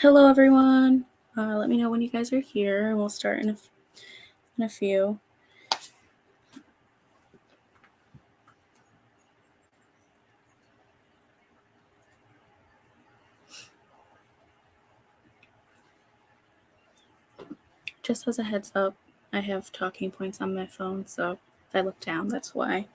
Hello, everyone. Let me know when you guys are here, and we'll start in a few. Just as a heads up, I have talking points on my phone, so if I look down, that's why.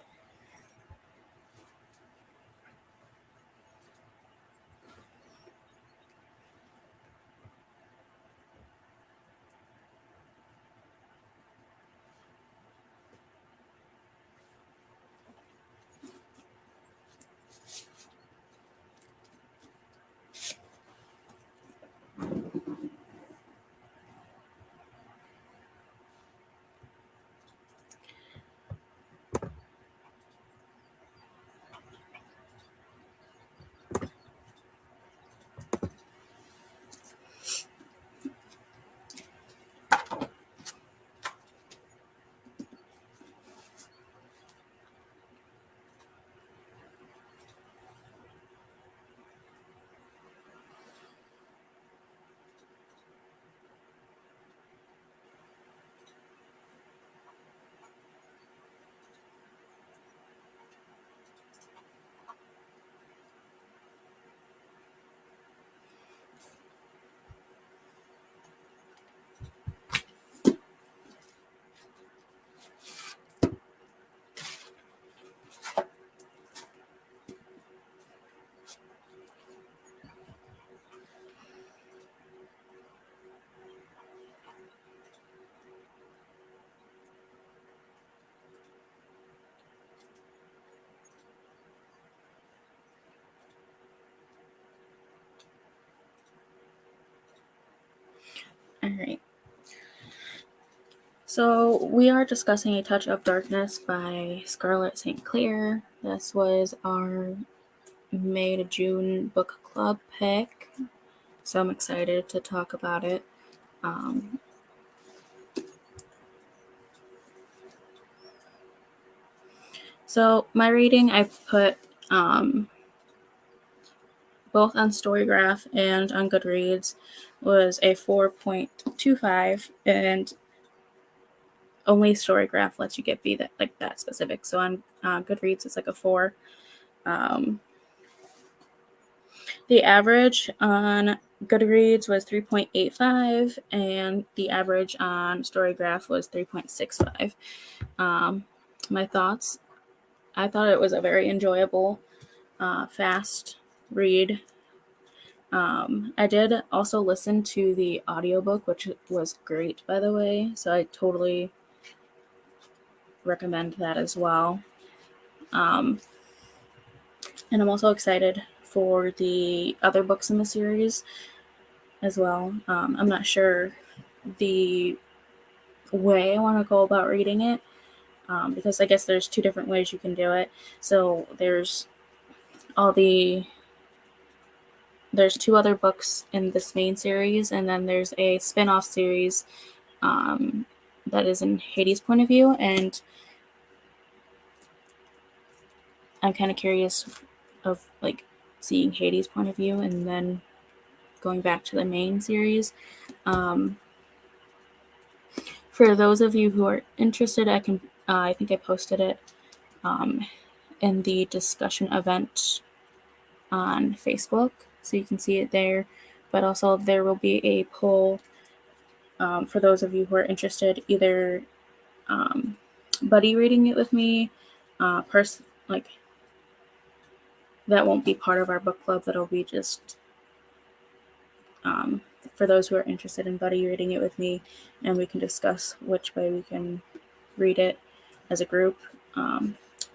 All right. So we are discussing A Touch of Darkness by Scarlett St. Clair. This was our May to June book club pick, so I'm excited to talk about it. So my rating, I put both on Storygraph and on Goodreads, was a 4.25, and only Storygraph lets you get be that specific. So on Goodreads, it's like a 4. The average on Goodreads was 3.85, and the average on Storygraph was 3.65. My thoughts: I thought it was a very enjoyable, fast read. I did also listen to the audiobook, which was great, by the way, so I totally recommend that as well. And I'm also excited for the other books in the series as well. I'm not sure the way I want to go about reading it, because I guess there's 2 different ways you can do it. So there's 2 other books in this main series, and then there's a spin-off series that is in Hades' point of view, and I'm kind of curious of seeing Hades' point of view and then going back to the main series. For those of you who are interested, I think I posted it in the discussion event on Facebook, so you can see it there. But also there will be a poll for those of you who are interested, either buddy reading it with me, that won't be part of our book club. That'll be just for those who are interested in buddy reading it with me, and we can discuss which way we can read it as a group.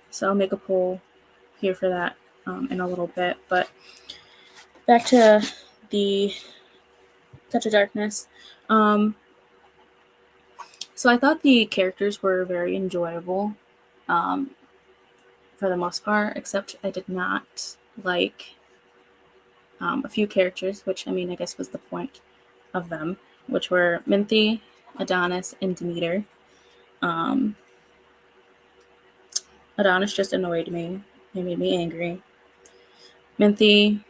So I'll make a poll here for that in a little bit. But back to the Touch of Darkness. So I thought the characters were very enjoyable for the most part, except I did not like a few characters, which I guess was the point of them, which were Minthy, Adonis, and Demeter. Adonis just annoyed me. He made me angry. Minthy,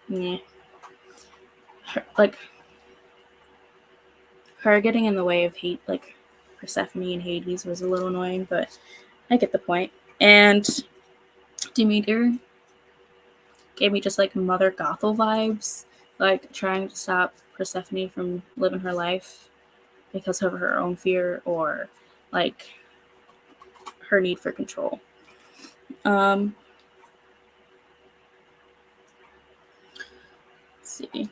Yeah. Her getting in the way of Persephone and Hades was a little annoying, but I get the point. And Demeter gave me just like Mother Gothel vibes, like trying to stop Persephone from living her life because of her own fear or like her need for control. Let's see.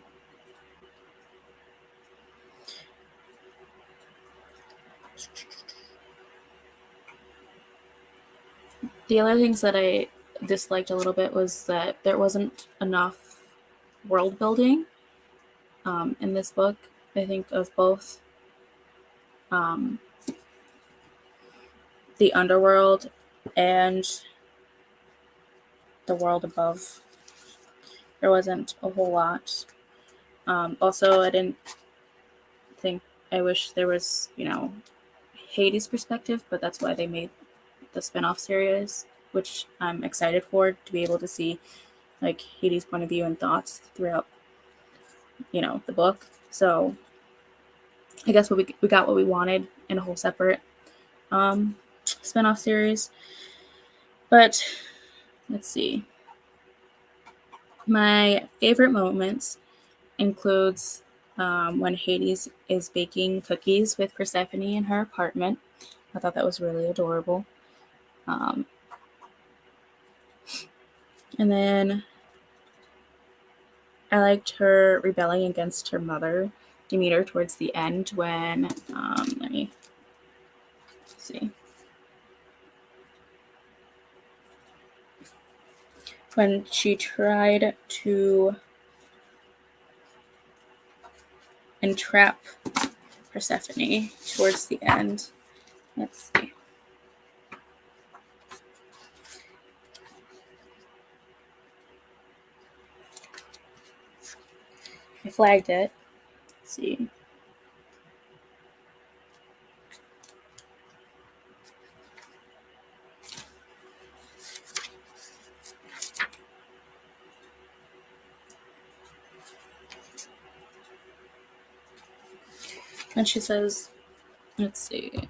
The other things that I disliked a little bit was that there wasn't enough world building in this book. I think of both um, the underworld and the world above. There wasn't a whole lot. Also, I didn't think, I wish there was, Hades' perspective, but that's why they made the spin-off series, which I'm excited for, to be able to see like Hades' point of view and thoughts throughout, the book. So I guess we got what we wanted in a whole separate spin-off series. But let's see. My favorite moments includes when Hades is baking cookies with Persephone in her apartment. I thought that was really adorable. And then I liked her rebelling against her mother, Demeter, towards the end when, let me see. When she tried to entrap Persephone towards the end. Let's see. I flagged it. Let's see. And she says, let's see.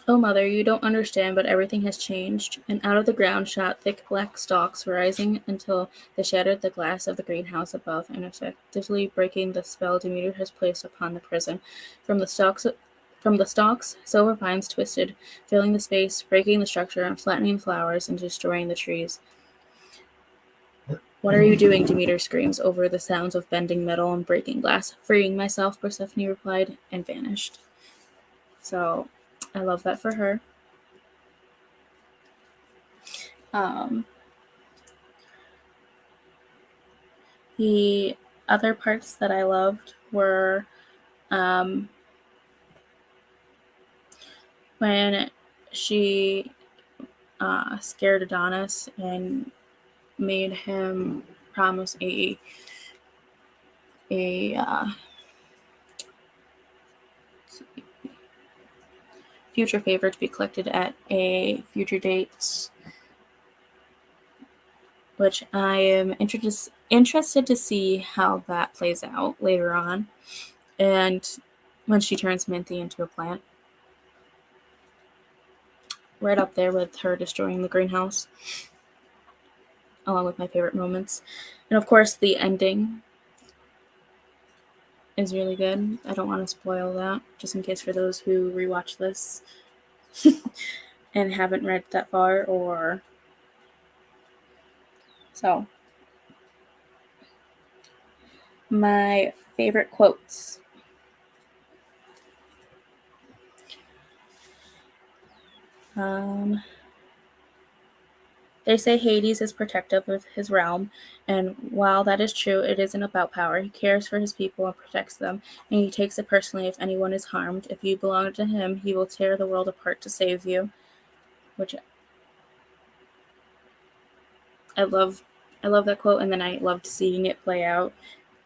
Oh, mother, you don't understand, but everything has changed. And out of the ground shot thick black stalks, rising until they shattered the glass of the greenhouse above and effectively breaking the spell Demeter has placed upon the prison. From the stalks, silver vines twisted, filling the space, breaking the structure, and flattening flowers and destroying the trees. What are you doing? Demeter screams over the sounds of bending metal and breaking glass. Freeing myself, Persephone replied, and vanished. So, I love that for her. The other parts that I loved were when she scared Adonis and made him promise a future favor to be collected at a future date, which I am interested to see how that plays out later on. And when she turns Minty into a plant, right up there with her destroying the greenhouse, along with my favorite moments. And of course, the ending is really good. I don't want to spoil that, just in case for those who rewatch this and haven't read that far, or so. My favorite quotes. They say Hades is protective of his realm, and while that is true, it isn't about power. He cares for his people and protects them, and he takes it personally if anyone is harmed. If you belong to him, he will tear the world apart to save you. Which I love that quote, and then I loved seeing it play out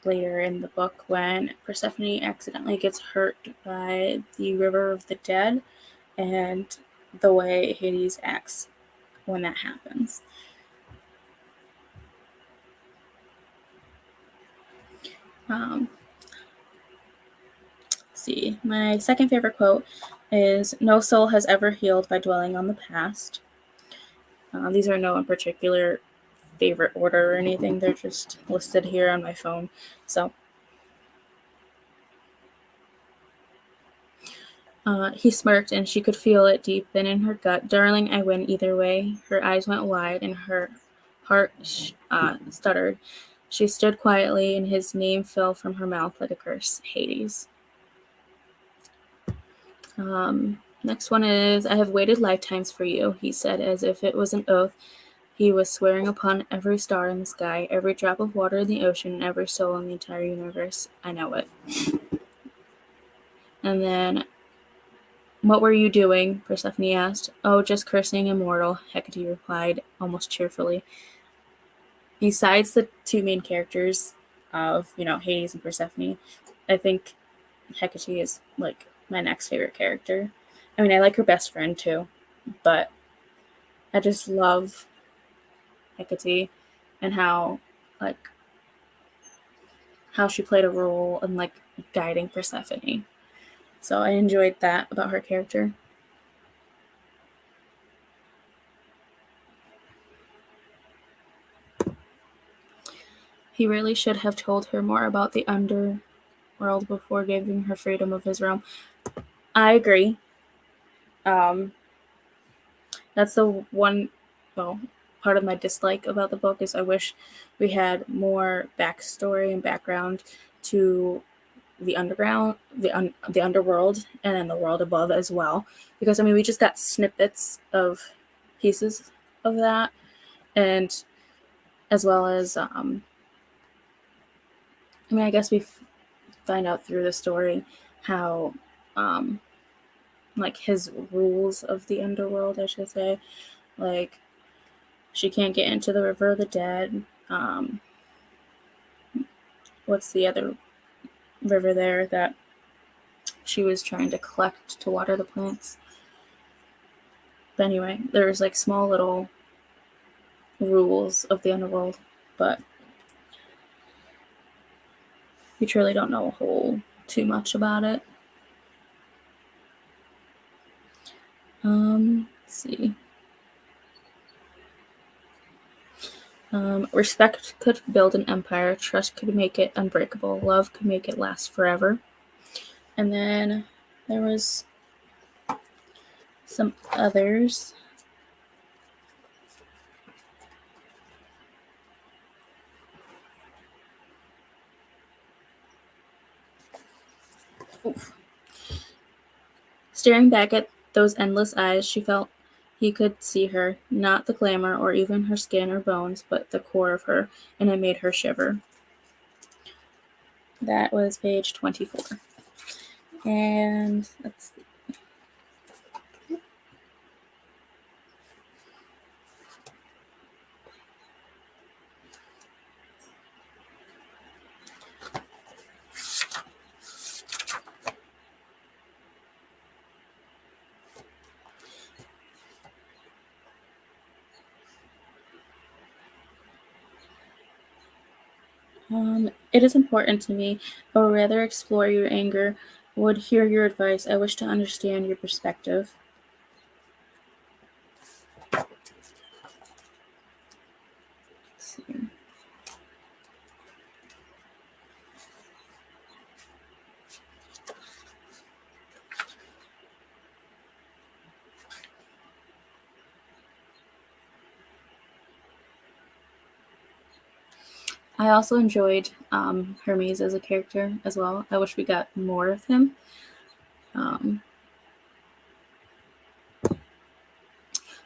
later in the book when Persephone accidentally gets hurt by the River of the Dead, and the way Hades acts when that happens. See, my second favorite quote is, "No soul has ever healed by dwelling on the past." These are no in particular favorite order or anything. They're just listed here on my phone. So he smirked, and she could feel it deep in her gut. "Darling, I win either way." Her eyes went wide, and her heart stuttered. She stood quietly, and his name fell from her mouth like a curse. Hades. Next one is, "I have waited lifetimes for you," he said, as if it was an oath. He was swearing upon every star in the sky, every drop of water in the ocean, and every soul in the entire universe. I know it. And then, "What were you doing?" Persephone asked. "Oh, just cursing immortal," Hecate replied, almost cheerfully. Besides the two main characters of, Hades and Persephone, I think Hecate is, like, my next favorite character. I mean, I like her best friend, too, but I just love Hecate and how she played a role in, like, guiding Persephone. So I enjoyed that about her character. He really should have told her more about the underworld before giving her freedom of his realm. I agree. That's the one, well, part of my dislike about the book is I wish we had more backstory and background to the underground, the underworld, and then the world above as well. Because, I mean, we just got snippets of pieces of that, and as well as, I guess we find out through the story how, like, his rules of the underworld, I should say, like, she can't get into the River of the Dead. What's the other river there that she was trying to collect to water the plants? But anyway, there's, like, small little rules of the underworld, but we truly don't know a whole too much about it. Let's see. Respect could build an empire. Trust could make it unbreakable. Love could make it last forever. And then there was some others. Oof. Staring back at those endless eyes, she felt he could see her, not the glamour or even her skin or bones, but the core of her, and it made her shiver. That was page 24. And let's see. It is important to me. I would rather explore your anger, would hear your advice. I wish to understand your perspective. Let's see. I also enjoyed Hermes as a character as well. I wish we got more of him.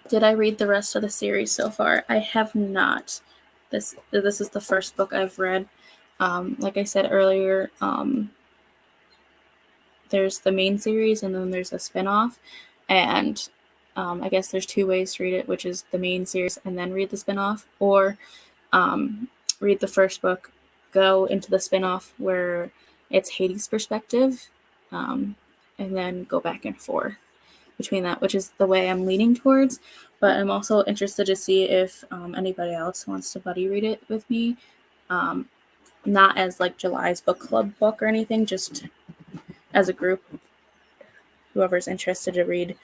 Did I read the rest of the series so far? I have not. This is the first book I've read. Like I said earlier, there's the main series and then there's a spinoff, and I guess there's two ways to read it, which is the main series and then read the spinoff, or read the first book, go into the spinoff where it's Hades' perspective, and then go back and forth. between that, which is the way I'm leaning towards. But I'm also interested to see if anybody else wants to buddy read it with me. Not as like July's book club book or anything, just as a group. Whoever's interested to read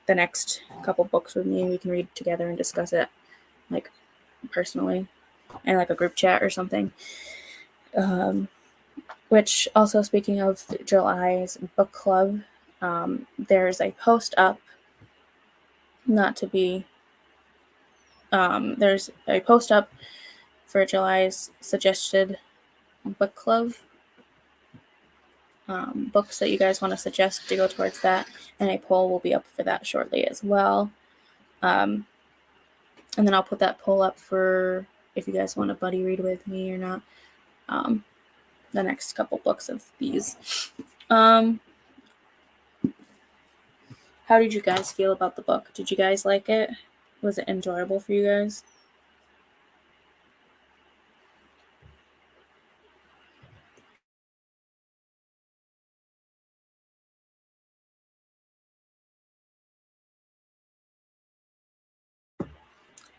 the next couple books with me, we can read together and discuss it, like personally, in like a group chat or something. Which also, speaking of July's book club, there's a post up. Not to be. There's a post up for July's suggested book club. Books that you guys want to suggest to go towards that, and a poll will be up for that shortly as well. And then I'll put that poll up for if you guys want to buddy read with me or not. The next couple books of these. How did you guys feel about the book? Did you guys like it? Was it enjoyable for you guys?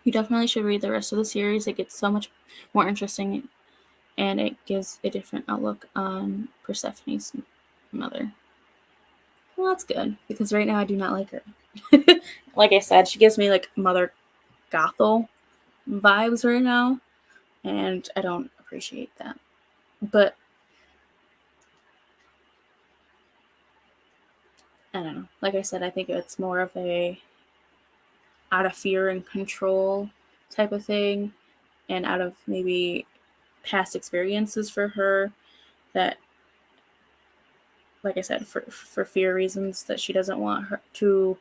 You definitely should read the rest of the series. It gets so much more interesting, and it gives a different outlook on Persephone's mother. Well, that's good, because right now I do not like her. Like I said, she gives me like Mother Gothel vibes right now, and I don't appreciate that. But I don't know. Like I said, I think it's more of a out of fear and control type of thing, and out of maybe past experiences for her that, like I said, for fear reasons, that she doesn't want her to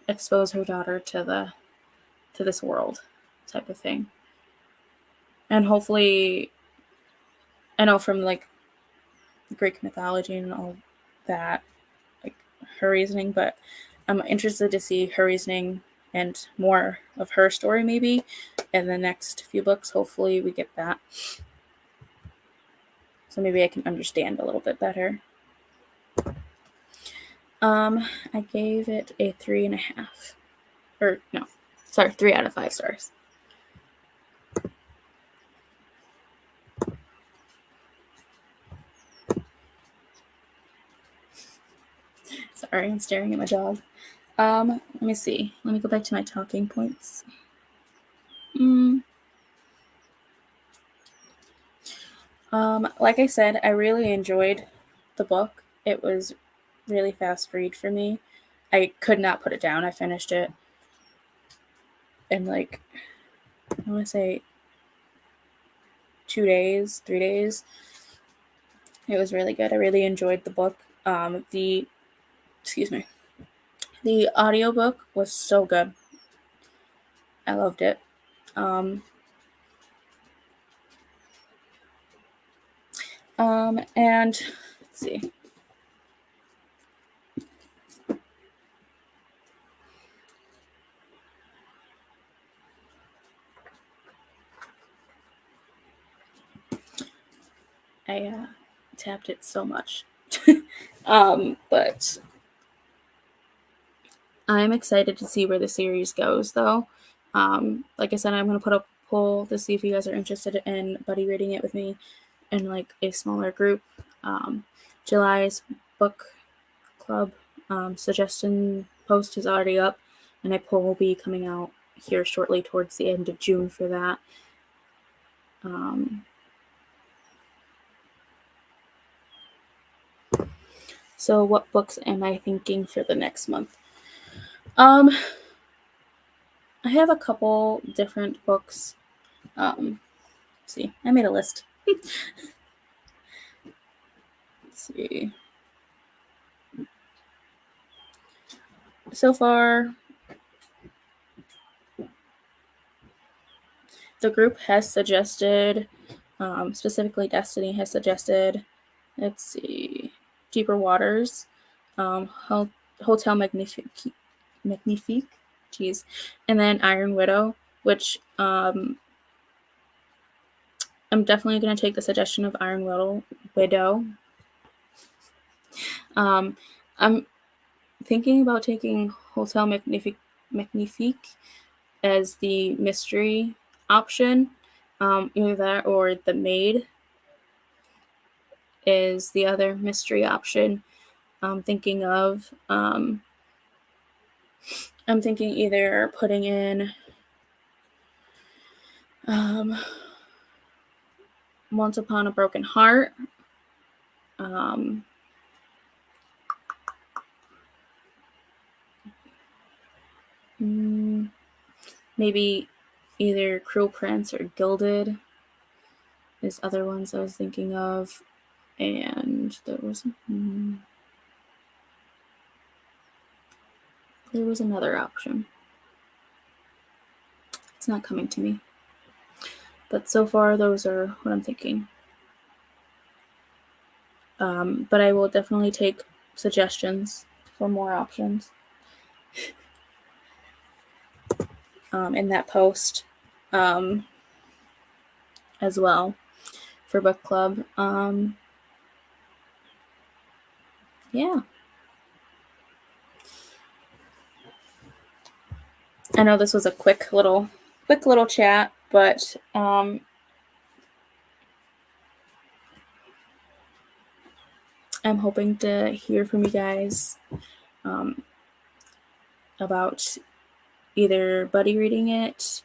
expose her daughter to this world type of thing. And hopefully, I know from like Greek mythology and all that, like her reasoning, but I'm interested to see her reasoning and more of her story maybe in the next few books. Hopefully we get that. So maybe I can understand a little bit better. I gave it a 3.5. Or no, sorry, 3 out of 5 stars. Sorry, I'm staring at my dog. Let me see. Let me go back to my talking points. Like I said, I really enjoyed the book. It was really fast read for me. I could not put it down. I finished it in like, I want to say 2 days, 3 days. It was really good. I really enjoyed the book. The audiobook was so good. I loved it. And let's see. I tapped it so much. But I'm excited to see where the series goes, though. Like I said, I'm going to put a poll to see if you guys are interested in buddy reading it with me in like a smaller group. July's book club suggestion post is already up, and a poll will be coming out here shortly towards the end of June for that. So what books am I thinking for the next month? I have a couple different books. See, I made a list. Let's see. So far, the group has suggested, specifically Destiny has suggested, let's see, Deeper Waters, Hotel Magnifique, and then Iron Widow, which I'm definitely going to take the suggestion of Iron Widow. I'm thinking about taking Hotel Magnifique as the mystery option. Either that or The Maid is the other mystery option I'm thinking of. I'm thinking either putting in Once Upon a Broken Heart, maybe either Cruel Prince or Gilded is other ones I was thinking of. And there was another option. It's not coming to me. But so far, those are what I'm thinking. But I will definitely take suggestions for more options in that post as well for book club. Yeah. I know this was a quick little chat, but I'm hoping to hear from you guys about either buddy reading it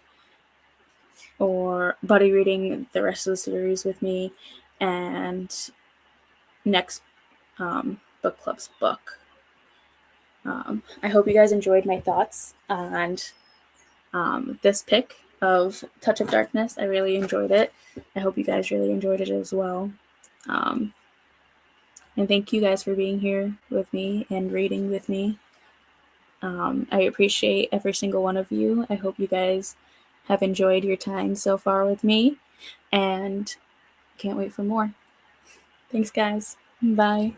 or buddy reading the rest of the series with me and next book club's book. I hope you guys enjoyed my thoughts on this pick of Touch of Darkness. I really enjoyed it. I hope you guys really enjoyed it as well. And thank you guys for being here with me and reading with me. I appreciate every single one of you. I hope you guys have enjoyed your time so far with me and can't wait for more. Thanks, guys. Bye.